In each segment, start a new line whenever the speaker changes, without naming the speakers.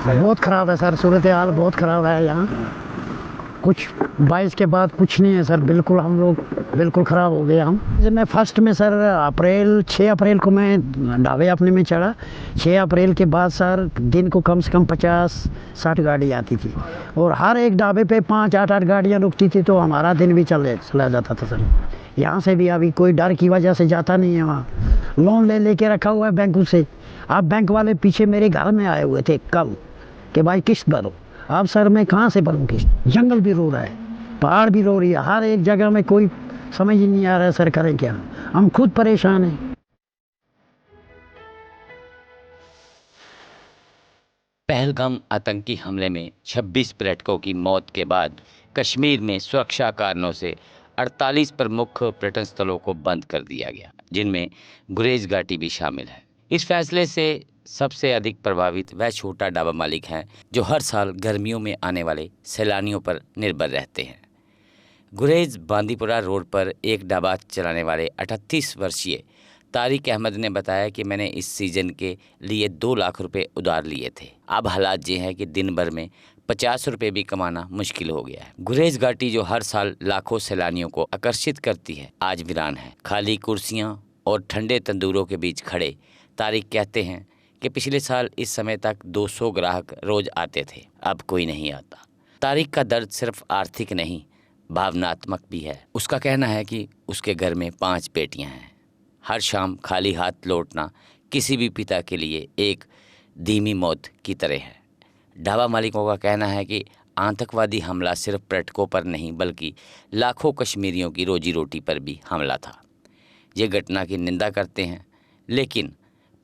बहुत ख़राब है सर, सूरत हाल बहुत ख़राब है यहाँ। कुछ 22 के बाद कुछ नहीं है सर, बिल्कुल हम लोग बिल्कुल ख़राब हो गए हम। मैं फर्स्ट में सर 6 अप्रैल को मैं ढाबे अपने में चढ़ा। 6 अप्रैल के बाद सर दिन को कम से कम 50-60 गाड़ी आती थी और हर एक ढाबे पे 5-8 गाड़ियाँ रुकती थी, तो हमारा दिन भी चला जाता था सर। यहाँ से भी अभी कोई डर की वजह से जाता नहीं है वहाँ। लोन लेके रखा हुआ है बैंक से। अब बैंक वाले पीछे मेरे घर में आए हुए थे कल कि भाई किस्त भरो। अब सर मैं कहाँ से भरूँ किस्त? जंगल भी रो रहा है, पहाड़ भी रो रही है, हर एक जगह में कोई समझ ही नहीं आ रहा है सर करें क्या। हम खुद परेशान हैं।
पहलगाम आतंकी हमले में 26 पर्यटकों की मौत के बाद कश्मीर में सुरक्षा कारणों से 48 प्रमुख पर्यटन स्थलों को बंद कर दिया गया, जिनमें गुरेज घाटी भी शामिल है। इस फैसले से सबसे अधिक प्रभावित वह छोटा ढाबा मालिक हैं जो हर साल गर्मियों में आने वाले सैलानियों पर निर्भर रहते हैं। गुरेज बांदीपुरा रोड पर एक ढाबा चलाने वाले 38 वर्षीय तारिक अहमद ने बताया कि मैंने इस सीजन के लिए 2 लाख रुपए उधार लिए थे। अब हालात ये हैं कि दिन भर में 50 रुपए भी कमाना मुश्किल हो गया है। गुरेज घाटी जो हर साल लाखों सैलानियों को आकर्षित करती है, आज वीरान है। खाली कुर्सियां और ठंडे तंदूरों के बीच खड़े तारिक कहते हैं कि पिछले साल इस समय तक 200 ग्राहक रोज आते थे, अब कोई नहीं आता। तारिक का दर्द सिर्फ आर्थिक नहीं, भावनात्मक भी है। उसका कहना है कि उसके घर में 5 बेटियां हैं। हर शाम खाली हाथ लौटना किसी भी पिता के लिए एक धीमी मौत की तरह है। ढाबा मालिकों का कहना है कि आतंकवादी हमला सिर्फ पर्यटकों पर नहीं बल्कि लाखों कश्मीरियों की रोजी रोटी पर भी हमला था। ये घटना की निंदा करते हैं, लेकिन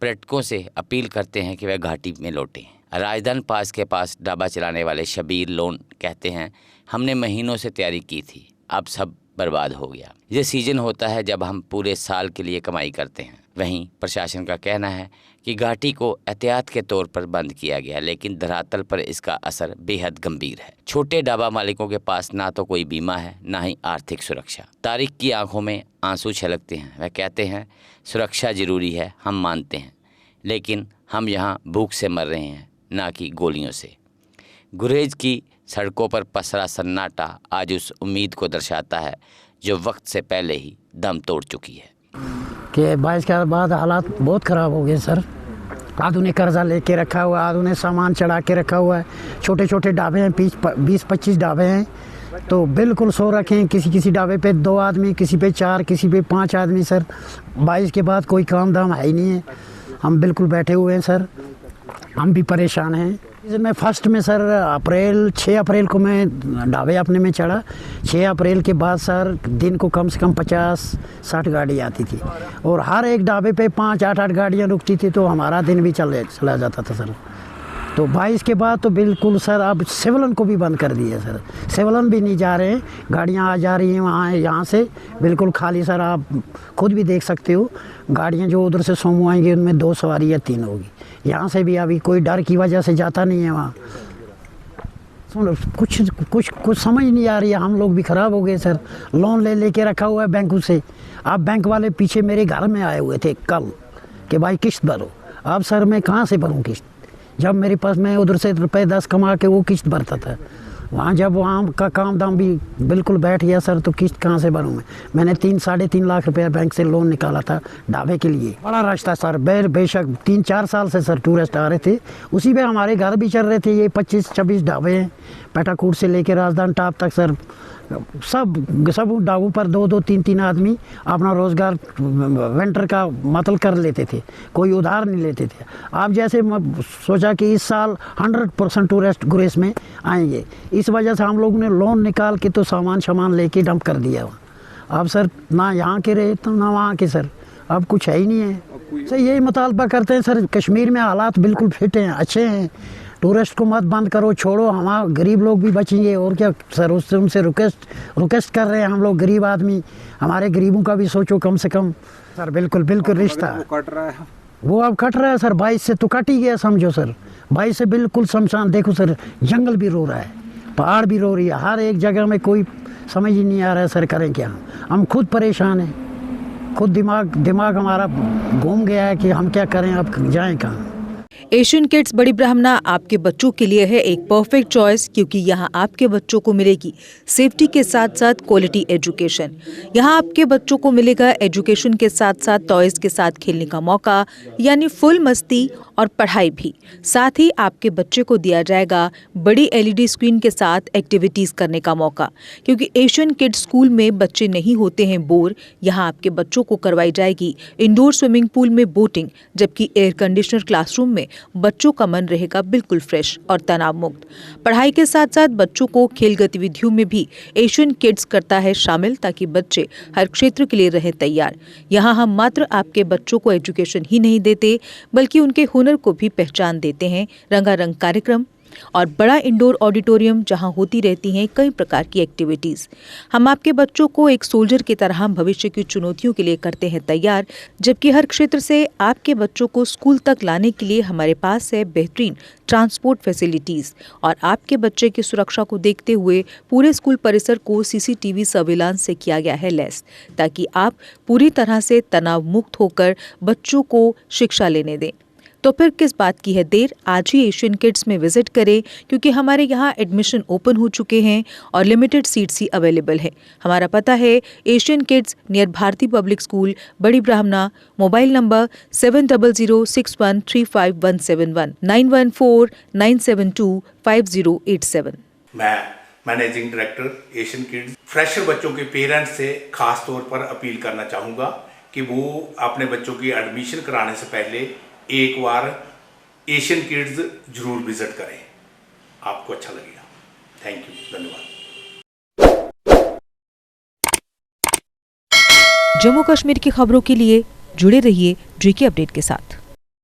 पर्यटकों से अपील करते हैं कि वह घाटी में लौटें। राजधान पास के पास ढाबा चलाने वाले शबीर लोन कहते हैं, हमने महीनों से तैयारी की थी, अब सब बर्बाद हो गया। ये सीजन होता है जब हम पूरे साल के लिए कमाई करते हैं। वहीं प्रशासन का कहना है कि घाटी को एहतियात के तौर पर बंद किया गया, लेकिन धरातल पर इसका असर बेहद गंभीर है। छोटे ढाबा मालिकों के पास ना तो कोई बीमा है, ना ही आर्थिक सुरक्षा। तारिक की आंखों में आंसू छलकते हैं। वह कहते हैं, सुरक्षा जरूरी है, हम मानते हैं, लेकिन हम यहाँ भूख से मर रहे हैं, ना कि गोलियों से। गुरेज की सड़कों पर पसरा सन्नाटा आज उस उम्मीद को दर्शाता है जो वक्त से पहले ही दम तोड़ चुकी है।
कि 22 के बाद हालात बहुत ख़राब हो गए सर। आधुनिक कर्जा लेके रखा हुआ है, आधुनिक सामान चढ़ा के रखा हुआ है। छोटे छोटे ढाबे हैं, 20-25 ढाबे हैं, तो बिल्कुल सो रखे हैं। किसी ढाबे पे 2 आदमी, किसी पे 4, किसी पे 5 आदमी सर। 22 के बाद कोई काम धाम है ही नहीं है। हम बिल्कुल बैठे हुए हैं सर, हम भी परेशान हैं। मैं फर्स्ट में सर 6 अप्रैल को मैं ढाबे अपने में चढ़ा। 6 अप्रैल के बाद सर दिन को कम से कम 50-60 गाड़ी आती थी और हर एक ढाबे पे 5-8 गाड़ियाँ रुकती थी, तो हमारा दिन भी चला जाता था सर। तो 22 के बाद तो बिल्कुल सर अब सेवलन को भी बंद कर दिया सर। सेवलन भी नहीं जा रहे हैं, गाड़ियाँ आ जा रही हैं वहाँ यहाँ से बिल्कुल खाली सर। आप खुद भी देख सकते हो, गाड़ियाँ जो उधर से सोमो आएंगी उनमें 2 सवारी या 3 होगी। यहाँ से भी अभी कोई डर की वजह से जाता नहीं है वहाँ। सुन, कुछ समझ नहीं आ रही है। हम लोग भी ख़राब हो गए सर। लोन लेके रखा हुआ है बैंक से। अब बैंक वाले पीछे मेरे घर में आए हुए थे कल कि भाई किस्त भरो। अब सर मैं कहाँ से भरूँ किस्त? जब मेरे पास मैं उधर से रुपए 10 कमा के वो किस्त भरता था, वहाँ जब वहाँ का काम दाम भी बिल्कुल बैठ गया सर, तो किस्त कहाँ से भरूँ मैं? मैंने 3-3.5 लाख रुपया बैंक से लोन निकाला था ढाबे के लिए। बड़ा रास्ता सर, बेशक 3-4 साल से सर टूरिस्ट आ रहे थे, उसी में हमारे घर भी चल रहे थे। ये 25-26 ढाबे हैं, पेटाकोट से लेकर राजधानी टॉप तक सर। सब ढाबों पर 2-2, 3-3 आदमी अपना रोज़गार वेंटर का मतलब कर लेते थे, कोई उधार नहीं लेते थे। आप जैसे सोचा कि इस साल 100% टूरिस्ट गुरेज में आएंगे, इस वजह से हम लोगों ने लोन निकाल के तो सामान लेके डंप कर दिया। अब सर ना यहाँ के रहे तो ना वहाँ के सर, अब कुछ है ही नहीं है सर। यही मुतालबा करते हैं सर, कश्मीर में हालात बिल्कुल फिट हैं, अच्छे हैं। टूरिस्ट को मत बंद करो, छोड़ो, हमारे गरीब लोग भी बचेंगे और क्या सर। उससे उनसे रिक्वेस्ट कर रहे हैं हम लोग, गरीब आदमी, हमारे गरीबों का भी सोचो कम से कम सर। बिल्कुल रिश्ता
कट रहा है,
वो अब कट रहा है सर। 22 से तो कट ही गया समझो सर। 22 से बिल्कुल शमशान। देखो सर, जंगल भी रो रहा है, पहाड़ भी रो रही है, हर एक जगह में कोई समझ ही नहीं आ रहा है सर करें क्या। हम खुद परेशान हैं, खुद दिमाग हमारा घूम गया है कि हम क्या करें, अब जाएं कहाँ।
एशियन किड्स बड़ी ब्राह्मणा आपके बच्चों के लिए है एक परफेक्ट चॉइस, क्योंकि यहाँ आपके बच्चों को मिलेगी सेफ्टी के साथ साथ क्वालिटी एजुकेशन। यहाँ आपके बच्चों को मिलेगा एजुकेशन के साथ साथ टॉयज के साथ खेलने का मौका, यानी फुल मस्ती और पढ़ाई भी। साथ ही आपके बच्चे को दिया जाएगा बड़ी LED स्क्रीन के साथ एक्टिविटीज करने का मौका, क्योंकि एशियन किड्स स्कूल में बच्चे नहीं होते हैं बोर। यहाँ आपके बच्चों को करवाई जाएगी इंडोर स्विमिंग पूल में बोटिंग, जबकि एयर कंडीशनर क्लासरूम में बच्चों का मन रहेगा बिल्कुल फ्रेश और तनाव मुक्त। पढ़ाई के साथ साथ बच्चों को खेल गतिविधियों में भी एशियन किड्स करता है शामिल, ताकि बच्चे हर क्षेत्र के लिए रहें तैयार। यहाँ हम मात्र आपके बच्चों को एजुकेशन ही नहीं देते, बल्कि उनके हुनर को भी पहचान देते हैं। रंगारंग कार्यक्रम और बड़ा इंडोर ऑडिटोरियम जहां होती रहती हैं कई प्रकार की एक्टिविटीज। हम आपके बच्चों को एक सोल्जर की तरह भविष्य की चुनौतियों के लिए करते हैं तैयार, जबकि हर क्षेत्र से आपके बच्चों को स्कूल तक लाने के लिए हमारे पास है बेहतरीन ट्रांसपोर्ट फैसिलिटीज। और आपके बच्चे की सुरक्षा को देखते हुए पूरे स्कूल परिसर को CCTV सर्विलांस से किया गया है लैस, ताकि आप पूरी तरह से तनाव मुक्त होकर बच्चों को शिक्षा लेने दें। तो फिर किस बात की है देर, आज ही एशियन किड्स में विजिट करें, क्योंकि हमारे यहाँ एडमिशन ओपन हो चुके हैं और लिमिटेड सीट्स ही अवेलेबल है। हमारा पता है Asian kids near Bharti public school, Bari Brahmana. Mobile number 7006135171 9149725087।
मैं managing director Asian kids fresher बच्चों के पेरेंट्स से खास तौर पर अपील करना चाहूँगा कि वो अपने बच्चों की एडमिशन कराने से पहले एक बार एशियन किड्स जरूर विजिट करें, आपको अच्छा लगेगा। थैंक यू, धन्यवाद।
जम्मू कश्मीर की खबरों के लिए जुड़े रहिए JK अपडेट के साथ।